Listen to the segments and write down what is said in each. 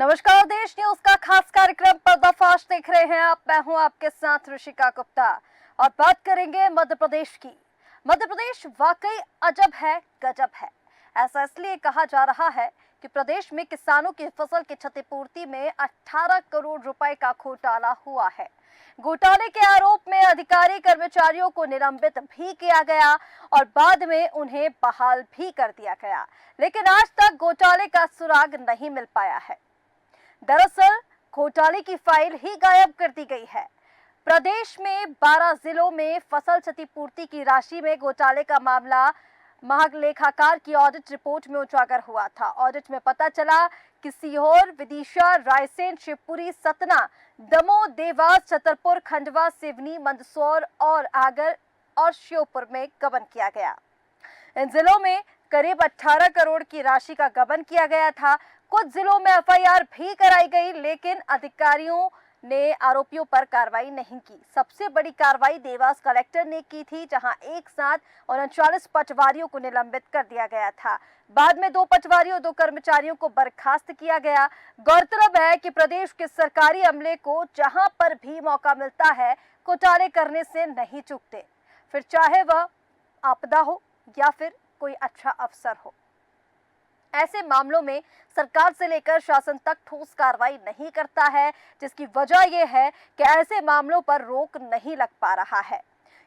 नमस्कार, देश न्यूज का खास कार्यक्रम पर्दाफाश देख रहे हैं आप। मैं हूं आपके साथ ऋषिका गुप्ता और बात करेंगे मध्य प्रदेश की। मध्य प्रदेश वाकई अजब है, गजब है। ऐसा इसलिए कहा जा रहा है कि प्रदेश में किसानों की फसल की क्षतिपूर्ति में 18 करोड़ रुपए का घोटाला हुआ है। घोटाले के आरोप में अधिकारी कर्मचारियों को निलंबित भी किया गया और बाद में उन्हें बहाल भी कर दिया गया, लेकिन आज तक घोटाले का सुराग नहीं मिल पाया है। दरअसल घोटाले की फाइल ही गायब कर दी गई है। प्रदेश में 12 जिलों में फसल क्षतिपूर्ति की राशि में घोटाले का मामला महालेखाकार की ऑडिट रिपोर्ट में उजागर हुआ था। ऑडिट में पता चला कि सीहोर, विदिशा, रायसेन, शिवपुरी, सतना, दमोह, देवास, छतरपुर, खंडवा, सिवनी, मंदसौर और आगर और श्योपुर में गबन किया गया। इन जिलों में करीब 18 करोड़ की राशि का गबन किया गया था। कुछ जिलों में एफआईआर भी कराई गई, लेकिन अधिकारियों ने आरोपियों पर कार्रवाई नहीं की। सबसे बड़ी कार्रवाई देवास कलेक्टर ने की थी, जहां एक साथ 39 पटवारियों को निलंबित कर दिया गया था। बाद में 2 पटवारियों और 2 कर्मचारियों को बर्खास्त किया गया। गौरतलब है कि प्रदेश के सरकारी अमले को जहां पर भी मौका मिलता है घोटाले करने से नहीं चूकते, फिर चाहे वह आपदा हो या फिर कोई अच्छा अफसर हो। ऐसे मामलों में सरकार से लेकर शासन तक ठोस कार्रवाई नहीं करता है, जिसकी वजह यह है कि ऐसे मामलों पर रोक नहीं लग पा रहा है।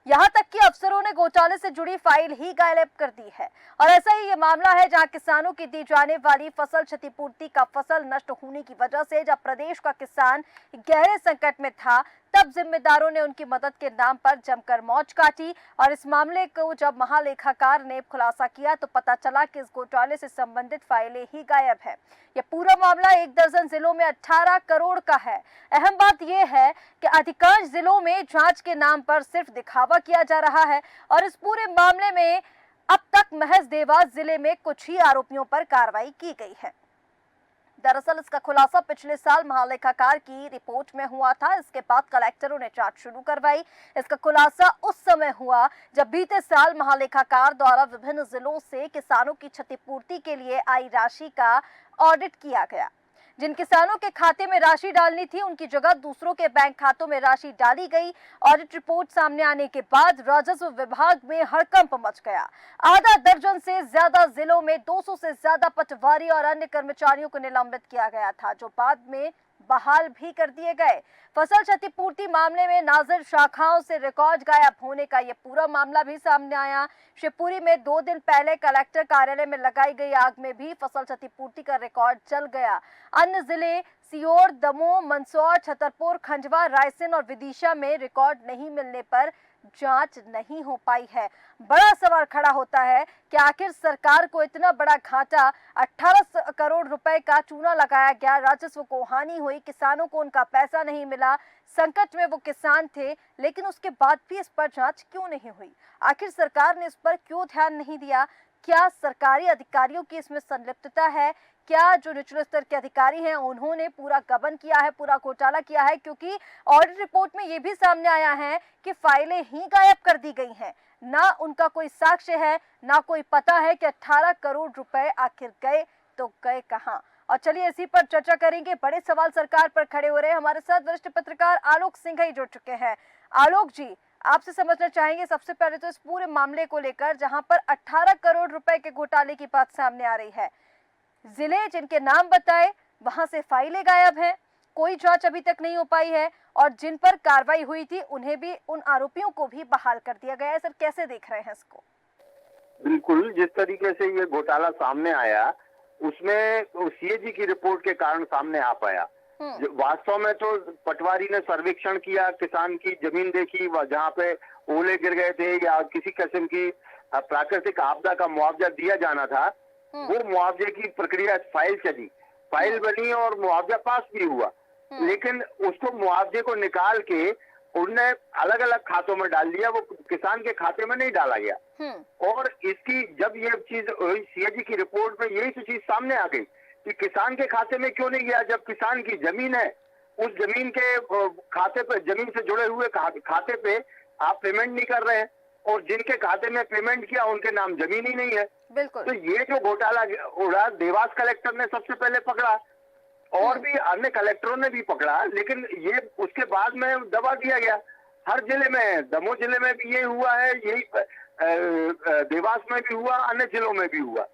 यहाँ तक कि अफसरों ने घोटाले से जुड़ी फाइल ही गायब कर दी है। और ऐसा ही ये मामला है जहां किसानों की दी जाने वाली फसल क्षतिपूर्ति का फसल नष्ट होने की वजह से जब प्रदेश का किसान गहरे संकट में था, तब जिम्मेदारों ने उनकी मदद के नाम पर जमकर मौज काटी। और इस मामले को जब महालेखाकार ने खुलासा किया तो पता चला कि इस घोटाले से संबंधित फाइलें ही गायब है। यह पूरा मामला 1 दर्जन जिलों में 18 करोड़ का है। अहम बात यह है कि अधिकांश जिलों में जांच के नाम पर सिर्फ दिखावा किया जा रहा है और इस पूरे मामले में अब तक महज देवास जिले में कुछ ही आरोपियों पर कार्रवाई की गई है। दरअसल इसका खुलासा पिछले साल महालेखाकार की रिपोर्ट में हुआ था। इसके बाद कलेक्टरों ने जांच शुरू करवाई। इसका खुलासा उस समय हुआ जब बीते साल महालेखाकार द्वारा विभिन्न जिलों से किसानों की क्षतिपूर्ति के लिए आई राशि का ऑडिट किया गया। जिन किसानों के खाते में राशि डालनी थी, उनकी जगह दूसरों के बैंक खातों में राशि डाली गई। ऑडिट रिपोर्ट सामने आने के बाद राजस्व विभाग में हड़कंप मच गया। आधा दर्जन से ज्यादा जिलों में 200 से ज्यादा पटवारी और अन्य कर्मचारियों को निलंबित किया गया था, जो बाद में बहाल भी कर दिए गए। फसल क्षतिपूर्ति मामले में नाजिर शाखाओं से रिकॉर्ड गायब होने का यह पूरा मामला भी सामने आया। शिवपुरी में 2 दिन पहले कलेक्टर कार्यालय में लगाई गई आग में भी फसल क्षतिपूर्ति का रिकॉर्ड जल गया। अन्य जिले सीहोर, दमोह, मंदसौर, छतरपुर, खंडवा, रायसेन और विदिशा में रिकॉर्ड नहीं मिलने पर जांच नहीं हो पाई है। बड़ा सवाल खड़ा होता है कि आखिर सरकार को इतना बड़ा घाटा, 18 करोड़ रुपए का चूना लगाया गया, राजस्व को हानि हुई, किसानों को उनका पैसा नहीं मिला, संकट में वो किसान थे, लेकिन उसके बाद भी इस पर जांच क्यों नहीं हुई? आखिर सरकार ने इस पर क्यों ध्यान नहीं दिया? क्या सरकारी अधिकारियों की इसमें संलिप्तता है? क्या जो निचले स्तर के अधिकारी हैं उन्होंने पूरा गबन किया है, पूरा घोटाला किया है? क्योंकि ऑडिट रिपोर्ट में ये भी सामने आया है कि फाइलें ही गायब कर दी गई हैं। ना उनका कोई साक्ष्य है, ना कोई पता है कि 18 करोड़ रुपए आखिर गए तो गए कहां। और चलिए इसी पर चर्चा करेंगे। बड़े सवाल सरकार पर खड़े हो रहे हैं। हमारे साथ वरिष्ठ पत्रकार आलोक सिंघई जुड़ चुके हैं। आलोक जी, आपसे समझना चाहेंगे सबसे पहले तो इस पूरे मामले को लेकर, जहां पर 18 करोड़ रुपए के घोटाले की बात सामने आ रही है। जिले जिनके नाम बताए वहां से फाइलें गायब हैं, कोई जांच अभी तक नहीं हो पाई है और जिन पर कार्रवाई हुई थी उन्हें भी, उन आरोपियों को भी बहाल कर दिया गया है। सर, कैसे देख रहे हैं इसको? बिल्कुल, जिस तरीके से ये घोटाला सामने आया उसमें सीएजी की रिपोर्ट के कारण सामने आ पाया। वास्तव में तो पटवारी ने सर्वेक्षण किया, किसान की जमीन देखी, जहाँ पे ओले गिर गए थे या किसी किस्म की प्राकृतिक आपदा का मुआवजा दिया जाना था, वो मुआवजे की प्रक्रिया फाइल चली, फाइल बनी और मुआवजा पास भी हुआ। लेकिन उसको मुआवजे को निकाल के उनने अलग अलग खातों में डाल दिया, वो किसान के खाते में नहीं डाला गया। और इसकी जब ये चीज सीएजी की रिपोर्ट में यही तो चीज सामने आ गई कि किसान के खाते में क्यों नहीं गया, जब किसान की जमीन है, उस जमीन के खाते पे, जमीन से जुड़े हुए खाते पे आप पेमेंट नहीं कर रहे हैं और जिनके खाते में पेमेंट किया उनके नाम जमीन ही नहीं है। बिल्कुल। तो ये जो घोटाला उड़ा, देवास कलेक्टर ने सबसे पहले पकड़ा और भी अन्य कलेक्टरों ने भी पकड़ा, लेकिन ये उसके बाद में दबा दिया गया। हर जिले में, दमोह जिले में भी ये हुआ है, यही देवास में भी हुआ, अन्य जिलों में भी हुआ।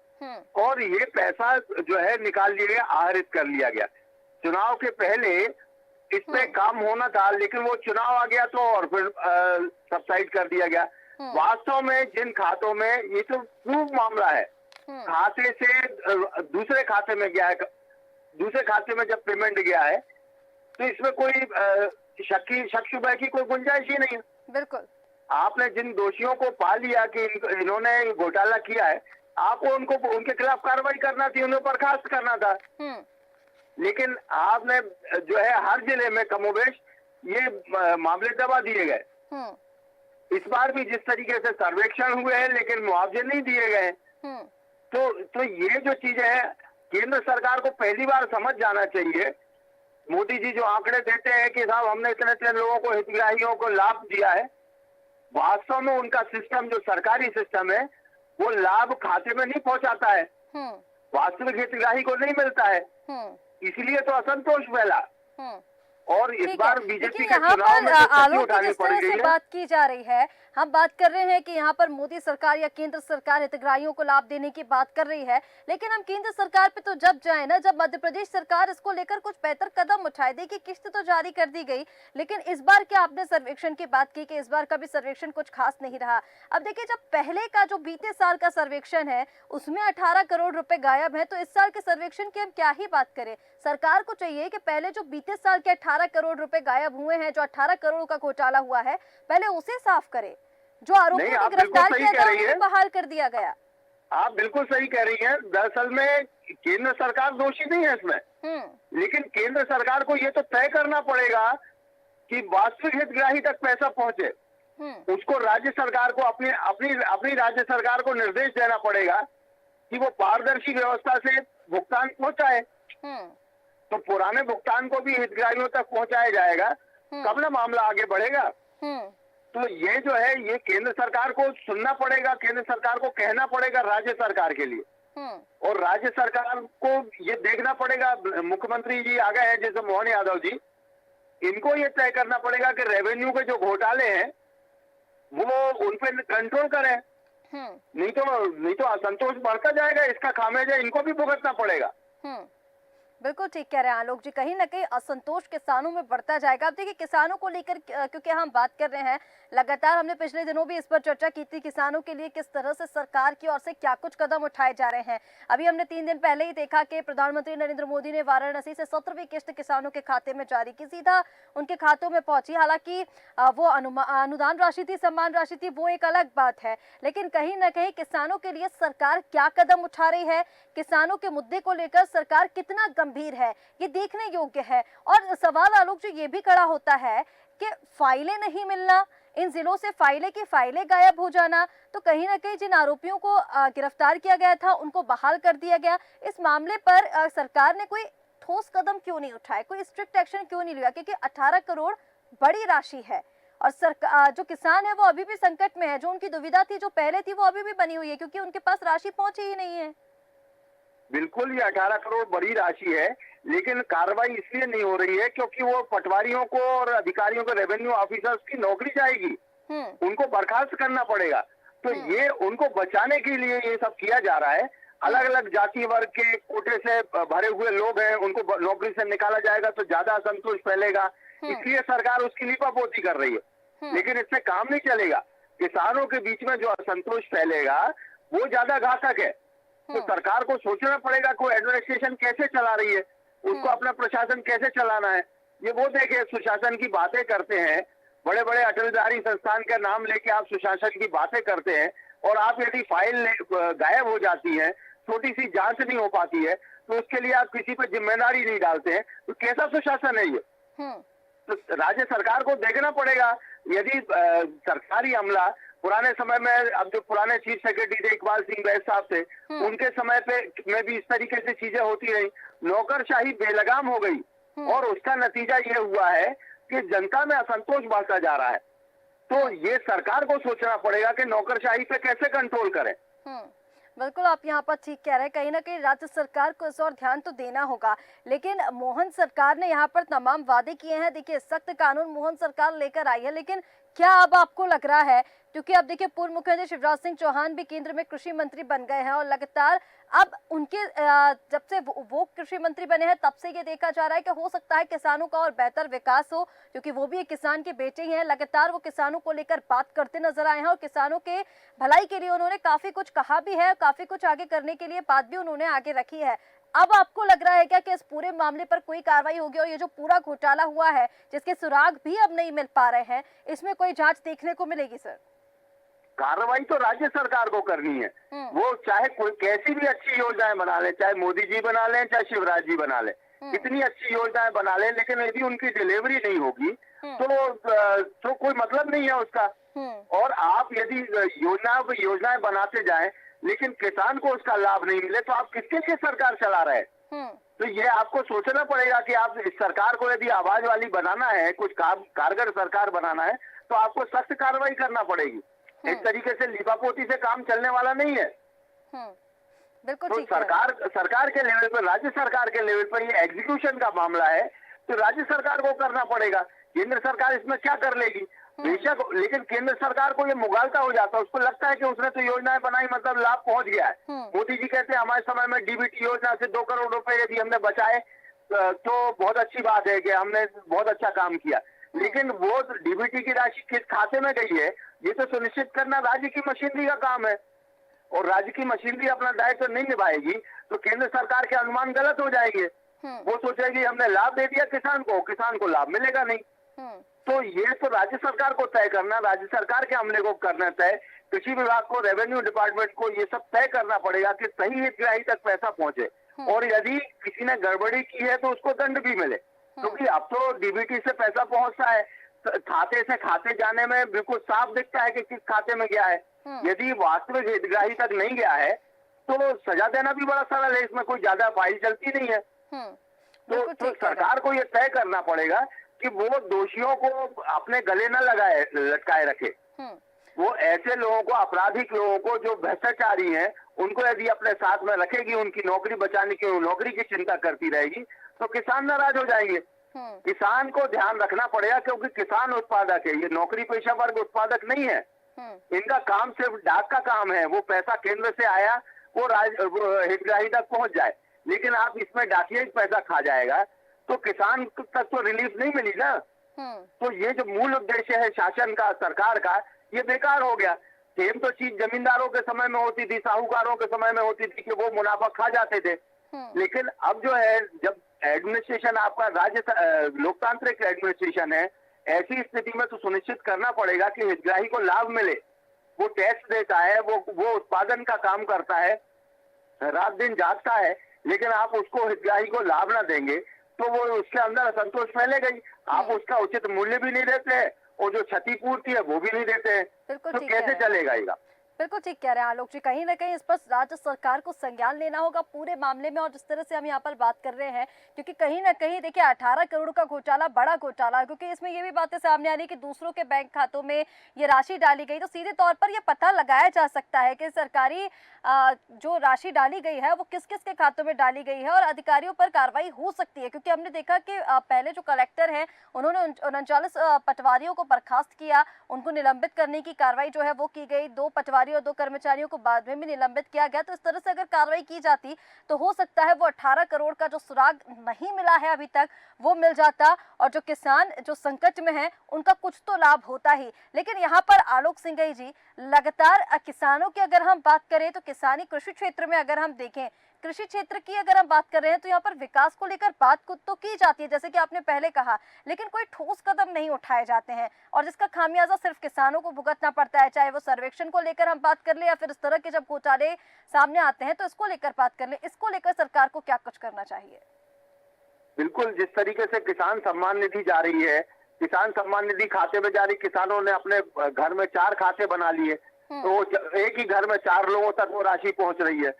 और ये पैसा जो है निकाल लिया गया, आहरित कर लिया गया। चुनाव के पहले इस पे काम होना था, लेकिन वो चुनाव आ गया तो और फिर सबसाइड कर दिया गया। वास्तव में जिन खातों में, ये तो प्रूव मामला है, खाते से दूसरे खाते में गया है, दूसरे खाते में जब पेमेंट गया है तो इसमें कोई शक शुबह की कोई गुंजाइश ही नहीं है। बिल्कुल। आपने जिन दोषियों को पा लिया कि इन्होंने घोटाला किया है, आपको उनके खिलाफ कार्रवाई करना थी, उन्हें बर्खास्त करना था। लेकिन आपने जो है हर जिले में कमोबेश ये मामले दबा दिए गए। इस बार भी जिस तरीके से सर्वेक्षण हुए हैं लेकिन मुआवजे नहीं दिए गए। तो ये जो चीजें है, केंद्र सरकार को पहली बार समझ जाना चाहिए। मोदी जी जो आंकड़े देते हैं कि साहब हमने इतने इतने लोगों को, हितग्राहियों को लाभ दिया है, वास्तव में उनका सिस्टम जो सरकारी सिस्टम है वो लाभ खाते में नहीं पहुंचाता है, वास्तविक हितग्राही को नहीं मिलता है। इसलिए तो असंतोष फैला। और इस बार बीजेपी के चुनाव में तो उठानी पड़ गई है। बात की जा रही है, हम बात कर रहे हैं कि यहाँ पर मोदी सरकार या केंद्र सरकार हितग्राहियों को लाभ देने की बात कर रही है, लेकिन हम केंद्र सरकार पे तो जब जाए ना, जब मध्य प्रदेश सरकार इसको लेकर कुछ बेहतर कदम उठाए। देखिए किस्त तो जारी कर दी गई, लेकिन इस बार क्या आपने सर्वेक्षण की बात की कि इस बार का भी सर्वेक्षण कुछ खास नहीं रहा। अब देखिए, जब पहले का जो बीते साल का सर्वेक्षण है उसमें 18 करोड़ रुपए गायब है, तो इस साल के सर्वेक्षण की हम क्या ही बात करें। सरकार को चाहिए कि पहले जो बीते साल के 18 करोड़ रुपए गायब हुए हैं, जो 18 करोड़ का घोटाला हुआ है, पहले उसे साफ करे। जो आरोपियों को गिरफ्तार किया गया उन्हें बहाल कर दिया गया। आप बिल्कुल सही कह रही हैं। दरअसल में केंद्र सरकार दोषी नहीं है इसमें, लेकिन केंद्र सरकार को ये तो तय करना पड़ेगा कि वास्तविक हितग्राही तक पैसा पहुंचे। उसको राज्य सरकार को अपनी राज्य सरकार को निर्देश देना पड़ेगा कि वो पारदर्शी व्यवस्था से भुगतान पहुंचाए। तो पुराने भुगतान को भी हितग्राहियों तक पहुंचाया जाएगा, तब ना मामला आगे बढ़ेगा। तो ये जो है, ये केंद्र सरकार को सुनना पड़ेगा, केंद्र सरकार को कहना पड़ेगा राज्य सरकार के लिए। और राज्य सरकार को ये देखना पड़ेगा, मुख्यमंत्री जी आ गए हैं जैसे मोहन यादव जी, इनको ये तय करना पड़ेगा कि रेवेन्यू के जो घोटाले हैं वो उन पे कंट्रोल करें। नहीं तो असंतोष बढ़ता जाएगा, इसका खामियाजा इनको भी भुगतना पड़ेगा। बिल्कुल ठीक कह रहे हैं आलोक जी, कहीं ना कहीं असंतोष किसानों में बढ़ता जाएगा। अब देखिए, किसानों को लेकर क्योंकि हम बात कर रहे हैं, लगातार हमने पिछले दिनों भी इस पर चर्चा की थी, किसानों के लिए किस तरह से सरकार की ओर से क्या कुछ कदम उठाए जा रहे हैं। अभी हमने 3 दिन पहले ही देखा कि प्रधानमंत्री नरेंद्र मोदी ने वाराणसी से 17वीं किस्त किसानों के खाते में जारी की, सीधा उनके खातों में पहुंची। हालांकि वो अनुदान राशि थी, सम्मान राशि थी, वो एक अलग बात है, लेकिन कहीं ना कहीं किसानों के लिए सरकार क्या कदम उठा रही है, किसानों के मुद्दे को लेकर सरकार कितना गंभीर है, ये देखने योग्य है। और सवाल आलोक जी ये भी खड़ा होता है कि फाइलें नहीं मिलना, इन जिलों से फाइलें गायब हो जाना, तो कहीं ना कहीं जिन आरोपियों को गिरफ्तार किया गया था उनको बहाल कर दिया गया। इस मामले पर सरकार ने कोई ठोस कदम क्यों नहीं उठाए, कोई स्ट्रिक्ट एक्शन क्यों नहीं लिया? क्योंकि 18 करोड़ बड़ी राशि है और सरकार, जो किसान है वो अभी भी संकट में है। जो उनकी दुविधा थी जो पहले थी वो अभी भी बनी हुई है, क्योंकि उनके पास राशि पहुंची ही नहीं है। बिल्कुल, ये 18 करोड़ बड़ी राशि है, लेकिन कार्रवाई इसलिए नहीं हो रही है क्योंकि वो पटवारियों को और अधिकारियों को, रेवेन्यू ऑफिसर्स की नौकरी जाएगी, उनको बर्खास्त करना पड़ेगा। तो ये उनको बचाने के लिए ये सब किया जा रहा है। अलग अलग जाति वर्ग के कोटे से भरे हुए लोग हैं, उनको नौकरी से निकाला जाएगा तो ज्यादा असंतोष फैलेगा, इसलिए सरकार उसकी लीपापोती कर रही है। लेकिन इससे काम नहीं चलेगा। किसानों के बीच में जो असंतोष फैलेगा वो ज्यादा घातक है। तो सरकार को सोचना पड़ेगा कोई एडमिनिस्ट्रेशन कैसे चला रही है, उसको अपना प्रशासन कैसे चलाना है। ये वो देखे, सुशासन की बातें करते हैं, बड़े बड़े अटलधारी संस्थान का नाम लेके आप सुशासन की बातें करते हैं, और आप यदि फाइल गायब हो जाती है, छोटी सी जांच नहीं हो पाती है, तो उसके लिए आप किसी पर जिम्मेदारी नहीं डालते हैं, तो कैसा सुशासन है ये? तो राज्य सरकार को देखना पड़ेगा। यदि सरकारी अमला पुराने समय में, अब जो पुराने चीफ सेक्रेटरी थे इकबाल सिंह बैस साहब थे, उनके समय पे में भी इस तरीके से चीजें होती रही, नौकरशाही बेलगाम हो गई, और उसका नतीजा ये हुआ है कि जनता में असंतोष बढ़ता जा रहा है। तो ये सरकार को सोचना पड़ेगा कि नौकरशाही पे कैसे कंट्रोल करें। बिल्कुल, आप यहाँ पर ठीक कह रहे हैं। कहीं न कहीं राज्य सरकार को इस ओर ध्यान तो देना होगा, लेकिन मोहन सरकार ने यहाँ पर तमाम वादे किए हैं। देखिए, सख्त कानून मोहन सरकार लेकर आई है, लेकिन क्या अब आपको लग रहा है, क्योंकि अब देखिए पूर्व मुख्यमंत्री शिवराज सिंह चौहान भी केंद्र में कृषि मंत्री बन गए हैं और लगातार अब उनके जब से वो कृषि मंत्री बने हैं तब से ये देखा जा रहा है कि हो सकता है किसानों का और बेहतर विकास हो, क्योंकि वो भी एक किसान के बेटे ही हैं। लगातार वो किसानों को लेकर बात करते नजर आए हैं और किसानों के भलाई के लिए उन्होंने काफी कुछ कहा भी है, काफी कुछ आगे करने के लिए बात भी उन्होंने आगे रखी है। अब आपको लग रहा है क्या कि इस पूरे मामले पर कोई कार्रवाई होगी और ये जो पूरा घोटाला हुआ है जिसके सुराग भी अब नहीं मिल पा रहे हैं, इसमें कोई जांच देखने को मिलेगी सर? कार्रवाई तो राज्य सरकार को करनी है। वो चाहे कोई कैसी भी अच्छी योजनाएं बना ले, चाहे मोदी जी बना लें चाहे शिवराज जी बना ले, कितनी अच्छी योजनाएं बना ले, लेकिन यदि उनकी डिलीवरी नहीं होगी तो कोई मतलब नहीं है उसका। और आप यदि योजनाएं बनाते जाएं लेकिन किसान को उसका लाभ नहीं मिले तो आप किसके लिए सरकार चला रहे हैं? तो ये आपको सोचना पड़ेगा कि आप इस सरकार को यदि आवाज वाली बनाना है, कुछ कारगर सरकार बनाना है, तो आपको सख्त कार्रवाई करना पड़ेगी। इस तरीके से लिपापोती से काम चलने वाला नहीं है। बिल्कुल। तो सरकार के लेवल पर, राज्य सरकार के लेवल पर ये एग्जीक्यूशन का मामला है तो राज्य सरकार को करना पड़ेगा। केंद्र सरकार इसमें क्या कर लेगी बेशक, लेकिन केंद्र सरकार को ये मुगालता हो जाता है। उसको लगता है कि उसने तो योजनाएं बनाई, मतलब लाभ पहुंच गया है। मोदी जी कहते हैं हमारे समय में डीबीटी योजना से 2 करोड़ रुपए यदि हमने बचाए तो बहुत अच्छी बात है कि हमने बहुत अच्छा काम किया, लेकिन वो डीबीटी की राशि किस खाते में गई है ये तो सुनिश्चित करना राज्य की मशीनरी का काम है। और राज्य की मशीनरी अपना दायित्व नहीं निभाएगी तो केंद्र सरकार के अनुमान गलत हो जाएंगे। वो सोचेगी हमने लाभ दे दिया किसान को लाभ मिलेगा नहीं। तो ये तो राज्य सरकार को तय करना, राज्य सरकार के अमले को करना तय, कृषि विभाग को, रेवेन्यू डिपार्टमेंट को ये सब तय करना पड़ेगा कि सही हितग्राही तक पैसा पहुंचे और यदि किसी ने गड़बड़ी की है तो उसको दंड भी मिले। क्योंकि अब तो डीबीटी से पैसा पहुंचता है, खाते से खाते जाने में बिल्कुल साफ दिखता है कि किस खाते में गया है। यदि वास्तविक हितग्राही तक नहीं गया है तो सजा देना भी बड़ा सरल है, इसमें कोई ज्यादा फाइल चलती नहीं है। तो सरकार को ये तय करना पड़ेगा कि वो दोषियों को अपने गले न लटकाए रखे। वो ऐसे लोगों को, आपराधिक लोगों को जो भ्रष्टाचारी हैं, उनको यदि अपने साथ में रखेगी, उनकी नौकरी बचाने की, नौकरी की चिंता करती रहेगी तो किसान नाराज हो जाएंगे। किसान को ध्यान रखना पड़ेगा क्योंकि किसान उत्पादक है, ये नौकरी पेशा वर्ग उत्पादक नहीं है। इनका काम सिर्फ डाक का काम है, वो पैसा केंद्र से आया वो हितग्राही तक पहुंच जाए, लेकिन आप इसमें डाकिया पैसा खा जाएगा तो किसान तक तो रिलीफ नहीं मिली ना। तो ये जो मूल उद्देश्य है शासन का, सरकार का, ये बेकार हो गया। सेम तो चीज जमींदारों के समय में होती थी, साहूकारों के समय में होती थी कि वो मुनाफा खा जाते थे। लेकिन अब जो है, जब एडमिनिस्ट्रेशन आपका लोकतांत्रिक एडमिनिस्ट्रेशन है, ऐसी स्थिति में तो सुनिश्चित करना पड़ेगा कि हितग्राही को लाभ मिले। वो टैक्स देता है, वो उत्पादन का काम करता है, रात दिन जागता है, लेकिन आप उसको हितग्राही को लाभ ना देंगे तो वो उसके अंदर असंतोष फैलेगा ही। आप उसका उचित मूल्य भी नहीं देते हैं और जो क्षतिपूर्ति है वो भी नहीं देते हैं, तो कैसे चलेगा ये? बिल्कुल ठीक कह रहे हैं आलोक जी। कहीं ना कहीं इस पर राज्य सरकार को संज्ञान लेना होगा पूरे मामले में। और जिस तरह से हम यहाँ पर बात कर रहे हैं, क्योंकि कहीं ना कहीं देखिए 18 करोड़ का घोटाला बड़ा घोटाला, क्योंकि इसमें ये भी बातें सामने आ रही कि दूसरों के बैंक खातों में ये राशि डाली गई, तो सीधे तौर पर ये पता लगाया जा सकता है कि सरकारी जो राशि डाली गई है वो किस किस के खातों में डाली गई है और अधिकारियों पर कार्रवाई हो सकती है। क्योंकि हमने देखा कि पहले जो कलेक्टर हैं उन्होंने 39 पटवारियों को बर्खास्त किया, उनको निलंबित करने की कार्रवाई जो है वो की गई। 2 पटवारी और 2 कर्मचारियों को बाद में भी निलंबित किया गया। तो इस तरह से अगर कार्रवाई की जाती तो हो सकता है वो 18 करोड़ का जो सुराग नहीं मिला है अभी तक वो मिल जाता और जो किसान जो संकट में है उनका कुछ तो लाभ होता ही। लेकिन यहाँ पर आलोक सिंघई जी, लगातार किसानों की अगर हम बात करें तो किसानी कृषि क्षेत्र में अगर हम देखें, कृषि क्षेत्र की अगर हम बात कर रहे हैं तो यहाँ पर विकास को लेकर बात तो की जाती है जैसे कि आपने पहले कहा, लेकिन कोई ठोस कदम नहीं उठाए जाते हैं और जिसका खामियाजा सिर्फ किसानों को भुगतना पड़ता है। चाहे वो सर्वेक्षण को लेकर हम बात कर ले या फिर इस तरह के जब घोटाले सामने आते हैं तो इसको लेकर बात कर ले। इसको लेकर सरकार को क्या कुछ करना चाहिए? बिल्कुल, जिस तरीके से किसान सम्मान निधि जा रही है, किसान सम्मान निधि खाते में जा रही, किसानों ने अपने घर में 4 खाते बना लिए तो एक ही घर में 4 लोगों तक वो राशि पहुंच रही है।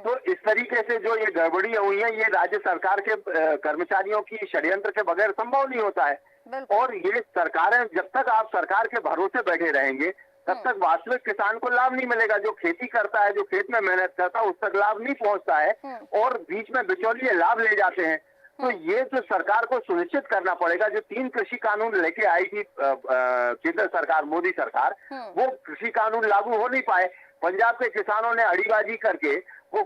तो इस तरीके से जो ये गड़बड़ी हुई है, ये राज्य सरकार के कर्मचारियों की षड्यंत्र के बगैर संभव नहीं होता है। और ये सरकारें, जब तक आप सरकार के भरोसे बैठे रहेंगे तब तक वास्तविक किसान को लाभ नहीं मिलेगा। जो खेती करता है, जो खेत में मेहनत करता है, उस तक लाभ नहीं पहुंचता है और बीच में बिचौलिए लाभ ले जाते हैं। तो ये जो सरकार को सुनिश्चित करना पड़ेगा, जो 3 कृषि कानून लेके आई थी केंद्र सरकार, मोदी सरकार, वो कृषि कानून लागू हो नहीं पाए। पंजाब के किसानों ने अड़ीबाजी करके वो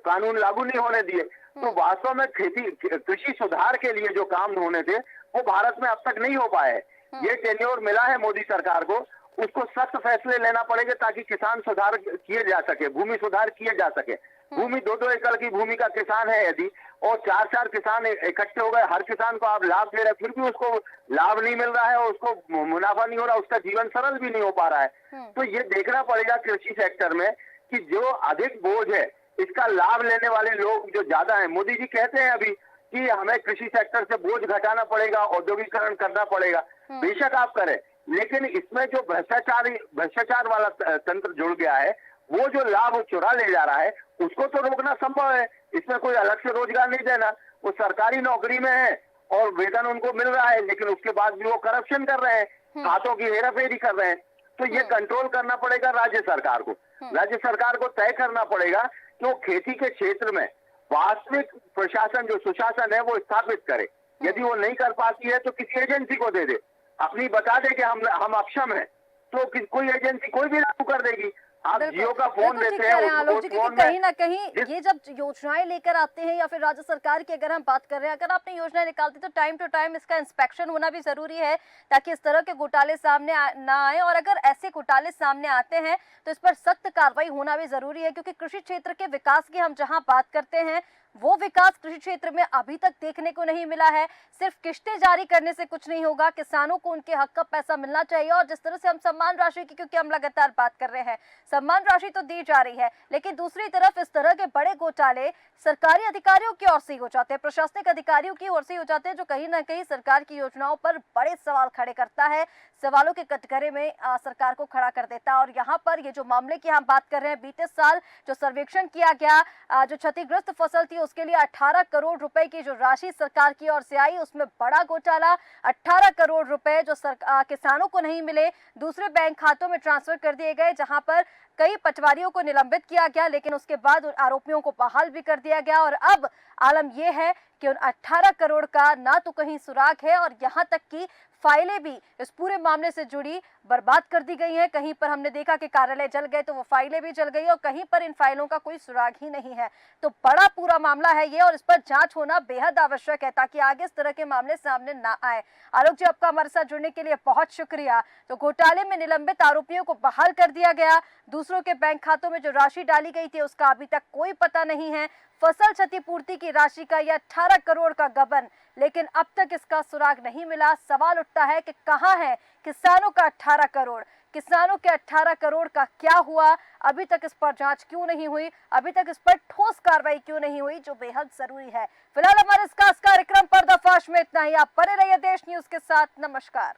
कानून लागू नहीं होने दिए। तो वास्तव में कृषि सुधार के लिए जो काम होने थे वो भारत में अब तक नहीं हो पाए। ये टेन्योर मिला है मोदी सरकार को, उसको सख्त फैसले लेना पड़ेगा ताकि किसान सुधार किए जा सके, भूमि सुधार किए जा सके। भूमि 2-2 एकड़ की भूमि का किसान है यदि, और 4-4 किसान इकट्ठे हो गए, हर किसान को आप लाभ दे रहे, फिर भी उसको लाभ नहीं मिल रहा है, उसको मुनाफा नहीं हो रहा, उसका जीवन सरल भी नहीं हो पा रहा है। तो ये देखना पड़ेगा कृषि सेक्टर में कि जो अधिक बोझ है, इसका लाभ लेने वाले लोग जो ज्यादा है। मोदी जी कहते हैं अभी कि हमें कृषि सेक्टर से बोझ घटाना पड़ेगा, औद्योगिकरण करना पड़ेगा। बेशक आप करें, लेकिन इसमें जो भ्रष्टाचार वाला तंत्र जुड़ गया है, वो जो लाभ चुरा ले जा रहा है, उसको तो रोकना संभव है। इसमें कोई अलग से रोजगार नहीं देना। वो सरकारी नौकरी में है और वेतन उनको मिल रहा है, लेकिन उसके बाद भी वो करप्शन कर रहे हैं, खातों की हेराफेरी कर रहे हैं। तो ये कंट्रोल करना पड़ेगा राज्य सरकार को। राज्य सरकार को तय करना पड़ेगा कि वो खेती के क्षेत्र में वास्तविक प्रशासन, जो सुशासन है, वो स्थापित करे। यदि वो नहीं कर पाती है तो किसी एजेंसी को दे दे, अपनी बता दे कि हम अक्षम हैं, तो कोई एजेंसी कोई भी लागू कर देगी। आप जियो का फोन देते हैं, आलोक जी, क्योंकि कहीं ना कहीं ये जब योजनाएं लेकर आते हैं या फिर राज्य सरकार की अगर हम बात कर रहे हैं, अगर आपने योजनाएं निकालती तो टाइम टू टाइम इसका इंस्पेक्शन होना भी जरूरी है ताकि इस तरह के घोटाले सामने ना आए। और अगर ऐसे घोटाले सामने आते हैं तो इस पर सख्त कार्रवाई होना भी जरूरी है, क्योंकि कृषि क्षेत्र के विकास की हम जहाँ बात करते हैं वो विकास कृषि क्षेत्र में अभी तक देखने को नहीं मिला है। सिर्फ किस्तें जारी करने से कुछ नहीं होगा, किसानों को उनके हक का पैसा मिलना चाहिए। और जिस तरह से हम सम्मान राशि की, क्योंकि हम लगातार बात कर रहे हैं, सम्मान राशि तो दी जा रही है, लेकिन दूसरी तरफ इस तरह के बड़े घोटाले सरकारी अधिकारियों की ओर से हो जाते हैं, प्रशासनिक अधिकारियों की ओर से हो जाते हैं, जो कहीं ना कहीं सरकार की योजनाओं पर बड़े सवाल खड़े करता है, सवालों के कटघरे में सरकार को खड़ा कर देता है। और यहाँ पर ये जो मामले की हम बात कर रहे हैं, बीते साल जो सर्वेक्षण किया गया, जो क्षतिग्रस्त फसल थी उसके लिए 18 करोड़ रुपए की जो राशि सरकार की ओर से आई, उसमें बड़ा घोटाला, 18 करोड़ रुपए जो किसानों को नहीं मिले, दूसरे बैंक खातों में ट्रांसफर कर दिए गए, जहां पर कई पटवारियों को निलंबित किया गया, लेकिन उसके बाद उन आरोपियों को बहाल भी कर दिया गया। और अब आलम यह है कि उन 18 करोड़ का ना तो कहीं सुराग है, और यहां तक कि फाइलें भी इस पूरे मामले से जुड़ी बर्बाद कर दी गई हैं। कहीं पर हमने देखा कि कार्यालय जल गए तो वो फाइलें भी जल गई, और कहीं पर इन फाइलों का कोई सुराग ही नहीं है। तो बड़ा पूरा मामला है ये, और इस पर जांच होना बेहद आवश्यक है ताकि आगे इस तरह के मामले सामने ना आए। आलोक जी, आपका हमारे साथ जुड़ने के लिए बहुत शुक्रिया। तो घोटाले में निलंबित आरोपियों को बहाल कर दिया गया, दूसरों के बैंक खातों में जो राशि डाली गई थी उसका अभी तक कोई पता नहीं है। फसल क्षतिपूर्ति की राशि का यह 18 करोड़ का गबन, लेकिन अब तक इसका सुराग नहीं मिला। सवाल उठता है कि कहां है किसानों का 18 करोड़? किसानों के 18 करोड़ का क्या हुआ? अभी तक इस पर जांच क्यों नहीं हुई? अभी तक इस पर ठोस कार्रवाई क्यों नहीं हुई, जो बेहद जरूरी है। फिलहाल हमारे इस खास कार्यक्रम पर्दाफाश में इतना ही। आप बने रहिए देश न्यूज के साथ। नमस्कार।